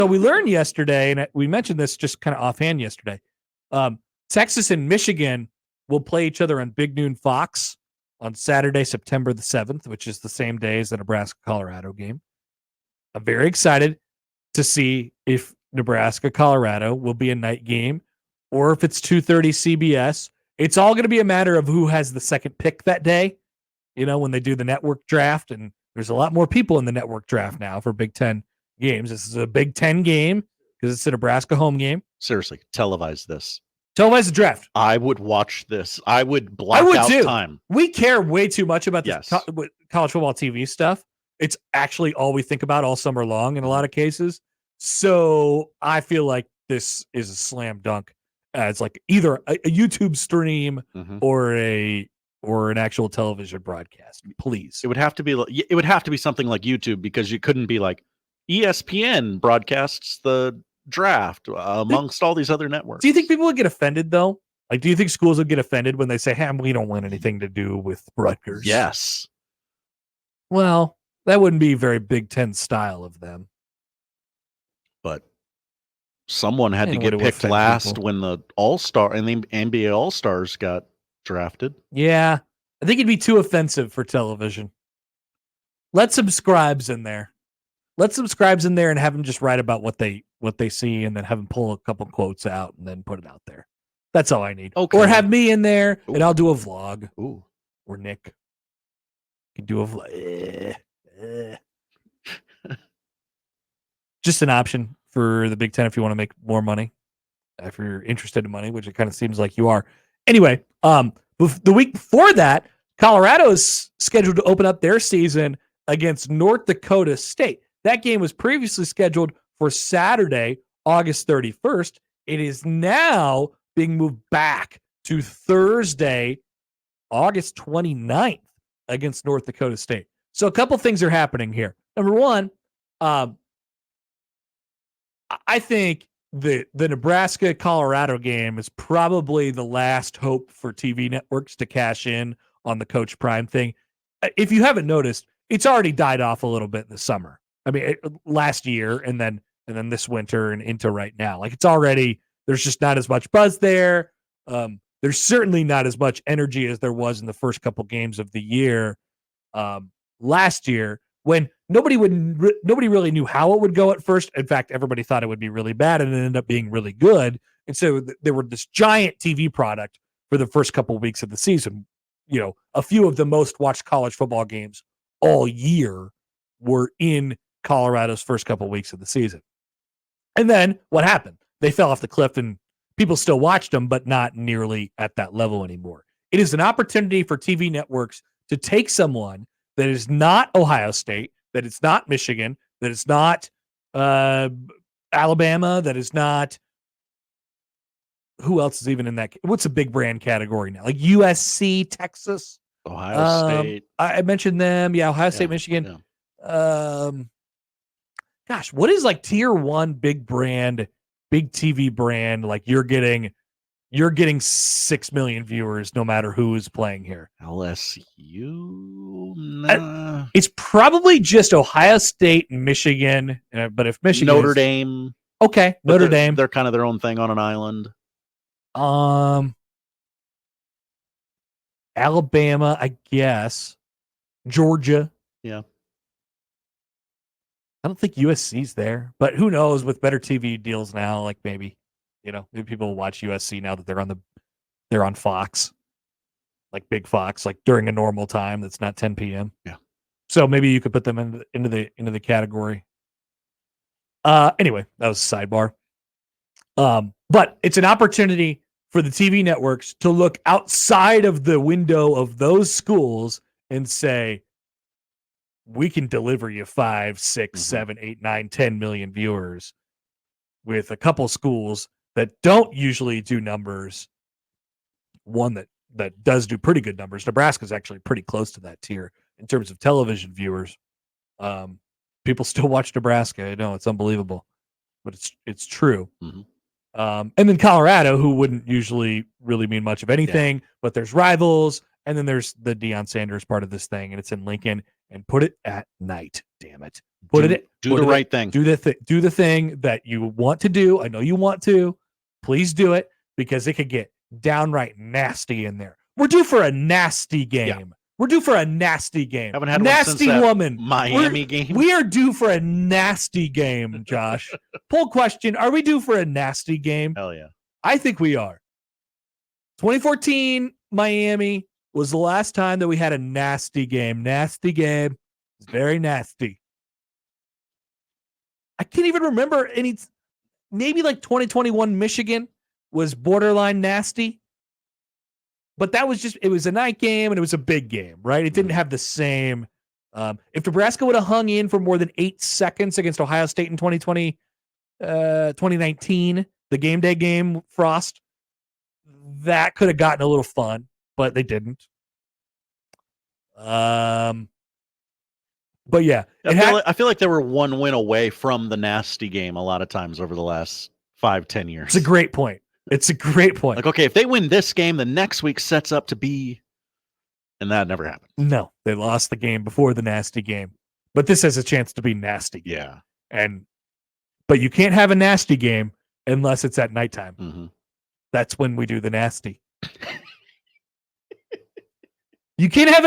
So we learned yesterday, and we mentioned this just kind of offhand yesterday. Texas and Michigan will play each other on Big Noon Fox on Saturday, September the 7th, which is the same day as the Nebraska-Colorado game. I'm very excited to see if Nebraska-Colorado will be a night game or if it's 2:30 CBS. It's all going to be a matter of who has the second pick that day, when they do the network draft, and there's a lot more people in the network draft now for Big Ten games. This is a Big Ten game because it's a Nebraska home game. Seriously, televise this. Televise the draft. I would watch this. I would block out too. time. We care way too much about this Yes. college football TV stuff. It's actually all we think about all summer long in a lot of cases. So I feel like this is a slam dunk. It's like either a YouTube stream or an actual television broadcast. Please, it would have to be something like YouTube, because you couldn't be like ESPN broadcasts the draft amongst all these other networks. Do you think people would get offended though? Like, do you think schools would get offended when they say, "Hey, we don't want anything to do with Rutgers"? Yes. Well, that wouldn't be very Big Ten style of them. But someone had to get picked last when the All-Star and the NBA All-Stars got drafted. Yeah. I think it'd be too offensive for television. Let some scribes in there. And have them just write about what they see, and then have them pull a couple quotes out and then put it out there. That's all I need. Okay. Or have me in there and I'll do a vlog. Ooh. Or Nick can do a vlog. Just an option for the Big Ten if you want to make more money. If you're interested in money, which it kind of seems like you are. Anyway, the week before that, Colorado is scheduled to open up their season against North Dakota State. That game was previously scheduled for Saturday, August 31st. It is now being moved back to Thursday, August 29th against North Dakota State. So a couple things are happening here. Number one, I think the Nebraska-Colorado game is probably the last hope for TV networks to cash in on the Coach Prime thing. If you haven't noticed, it's already died off a little bit in the summer. I mean, last year and then this winter and into right now. Like, it's already, there's just not as much buzz there. There's certainly not as much energy as there was in the first couple games of the year last year, when nobody really knew how it would go at first. In fact, everybody thought it would be really bad, and it ended up being really good. And so there were this giant TV product for the first couple of weeks of the season. A few of the most watched college football games all year were in Colorado's first couple of weeks of the season. And then what happened? They fell off the cliff, and people still watched them, but not nearly at that level anymore. It is an opportunity for TV networks to take someone that is not Ohio State, that it's not Michigan, that it's not Alabama, that is not, who else is even in that? What's a big brand category now? Like USC, Texas, Ohio State. I mentioned them. Yeah, Ohio State, Michigan. Yeah. Gosh, what is like tier one big brand, big TV brand? Like you're getting 6 million viewers no matter who is playing here. LSU? Nah. It's probably just Ohio State and Michigan. But if Michigan, Notre Dame. Okay, Notre Dame. They're kind of their own thing on an island. Alabama, I guess. Georgia. Yeah. I don't think USC's there, but who knows with better TV deals now, like maybe people will watch USC now that they're on Fox, like Big Fox, like during a normal time that's not 10 p.m. Yeah. So maybe you could put them into the category. Anyway, that was a sidebar. But it's an opportunity for the TV networks to look outside of the window of those schools and say, we can deliver you 5, 6, 7, 8, 9, 10 million viewers with a couple schools that don't usually do numbers. One that does do pretty good numbers. Nebraska's actually pretty close to that tier in terms of television viewers. People still watch Nebraska. I know it's unbelievable, but it's true. And then Colorado, who wouldn't usually really mean much of anything, but there's rivals. And then there's the Deion Sanders part of this thing, and it's in Lincoln. and put it at night. Damn it. Do the right thing. Do the thing that you want to do. I know you want to. Please do it, because it could get downright nasty in there. We're due for a nasty game. Yeah. We're due for a nasty game. Haven't had nasty one since woman. Miami game. We are due for a nasty game, Josh. Poll question: are we due for a nasty game? Hell yeah. I think we are. 2014 Miami was the last time that we had a nasty game. Nasty game. It's very nasty. I can't even remember any. Maybe like 2021 Michigan was borderline nasty. But that was it was a night game and it was a big game, right? It didn't have the same. If Nebraska would have hung in for more than 8 seconds against Ohio State in 2019, the game day game, Frost, that could have gotten a little fun, but they didn't. But yeah. I feel like they were one win away from the nasty game a lot of times over the last 5-10 years. It's a great point. Like, okay, if they win this game, the next week sets up to be, and that never happened. No, they lost the game before the nasty game, but this has a chance to be nasty. Yeah. But you can't have a nasty game unless it's at nighttime. Mm-hmm. That's when we do the nasty. You can't have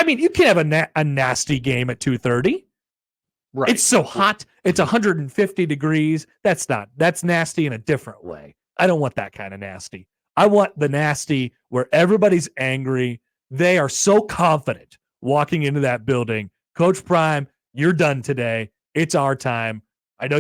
you can't have a nasty game at 2:30. Right. It's so hot. It's 150 degrees. That's nasty in a different way. I don't want that kind of nasty. I want the nasty where everybody's angry. They are so confident walking into that building. Coach Prime, you're done today. It's our time. I know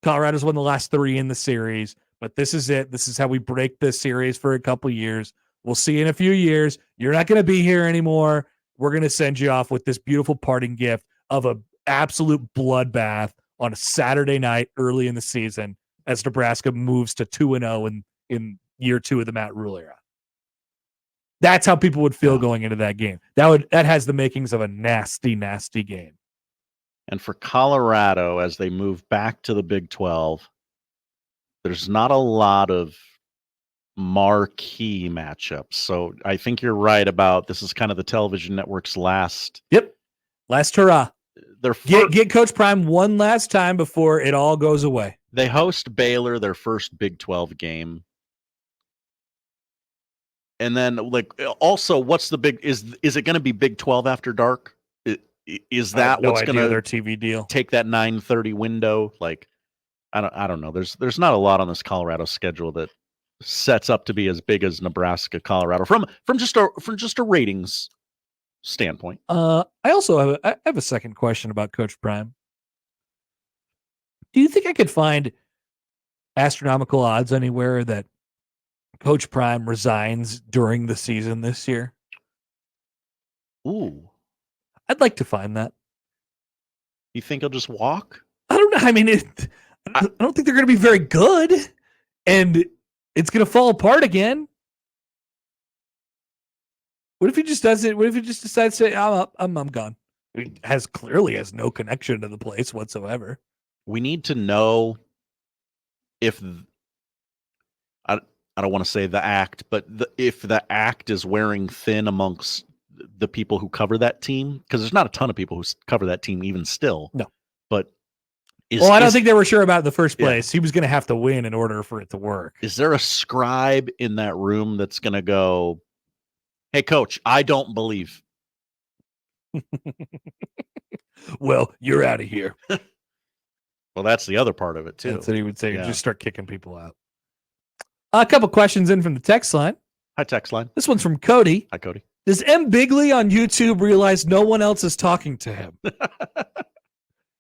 Colorado's won the last 3 in the series, but this is it. This is how we break this series for a couple years. We'll see you in a few years. You're not going to be here anymore. We're going to send you off with this beautiful parting gift of an absolute bloodbath on a Saturday night early in the season as Nebraska moves to 2-0 in year 2 of the Matt Rule era. That's how people would feel going into that game. That has the makings of a nasty, nasty game. And for Colorado, as they move back to the Big 12, there's not a lot of marquee matchups. So I think you're right about this is kind of the television network's last. Yep. Last hurrah. Get Coach Prime one last time before it all goes away. They host Baylor, their first Big 12 game. And then, like, also, what's the big? Is it going to be Big 12 after dark? Is that what's going to their TV deal? Take that 9:30 window? Like, I don't know. There's not a lot on this Colorado schedule that sets up to be as big as Nebraska, Colorado from just a ratings standpoint. I also have a second question about Coach Prime. Do you think I could find astronomical odds anywhere that Coach Prime resigns during the season this year? Ooh. I'd like to find that. You think he'll just walk? I don't know. I mean, I don't think they're going to be very good, and it's going to fall apart again. What if he just does it? What if he just decides to say, I'm gone? He clearly has no connection to the place whatsoever. We need to know if I don't want to say the act, but if the act is wearing thin amongst the people who cover that team, because there's not a ton of people who cover that team even still. No, but I don't think they were sure about it in the first place. Yeah. He was going to have to win in order for it to work. Is there a scribe in that room that's going to go, "Hey, coach, I don't believe." Well, you're out of here. Well, that's the other part of it too. That's what he would say. Yeah. Just start kicking people out. A couple questions in from the text line. Hi, text line. This one's from Cody. Hi, Cody. Does M. Bigley on YouTube realize no one else is talking to him?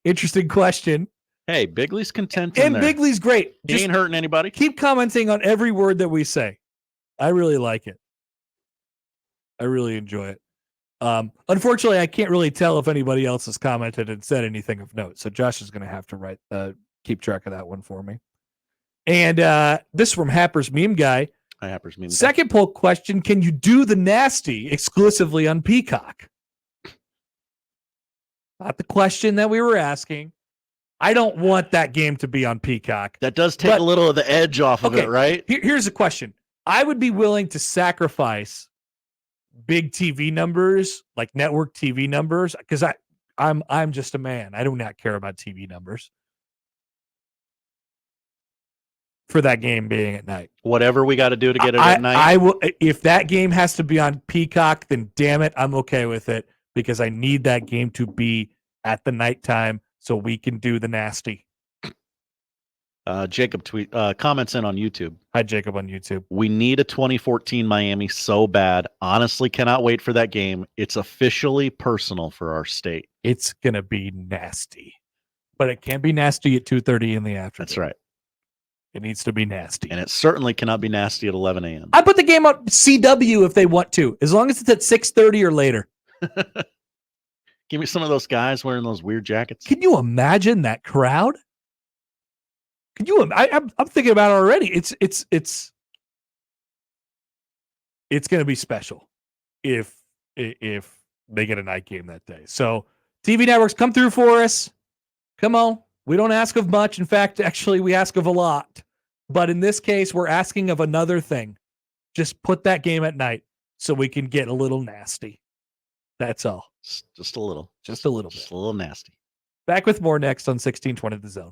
Interesting question. Hey, Bigley's content. M. Bigley's great. He ain't hurting anybody. Keep commenting on every word that we say. I really like it. I really enjoy it. Unfortunately, I can't really tell if anybody else has commented and said anything of note. So Josh is going to have to keep track of that one for me. And this is from Happer's Meme Guy. Hi, Happer's Meme Guy. Second poll question: can you do the nasty exclusively on Peacock? Not the question that we were asking. I don't want that game to be on Peacock. That does take a little of the edge off of it, right? Here's a question. I would be willing to sacrifice big TV numbers, like network TV numbers, because I'm just a man. I do not care about TV numbers for that game being at night. Whatever we got to do to get it at night. I will. If that game has to be on Peacock, then damn it, I'm okay with it because I need that game to be at the nighttime so we can do the nasty. Jacob comments in on YouTube. Hi, Jacob on YouTube. We need a 2014 Miami so bad. Honestly, cannot wait for that game. It's officially personal for our state. It's gonna be nasty, but it can't be nasty at 2:30 in the afternoon. That's right. It needs to be nasty, and it certainly cannot be nasty at 11 a.m. I put the game up CW if they want to, as long as it's at 6:30 or later. Give me some of those guys wearing those weird jackets. Can you imagine that crowd? Can you? I'm thinking about it already. It's going to be special if they get a night game that day. So TV networks, come through for us. Come on. We don't ask of much. In fact, actually, we ask of a lot. But in this case, we're asking of another thing. Just put that game at night so we can get a little nasty. That's all. Just a little. Just a little bit. Just a little nasty. Back with more next on 1620 The Zone.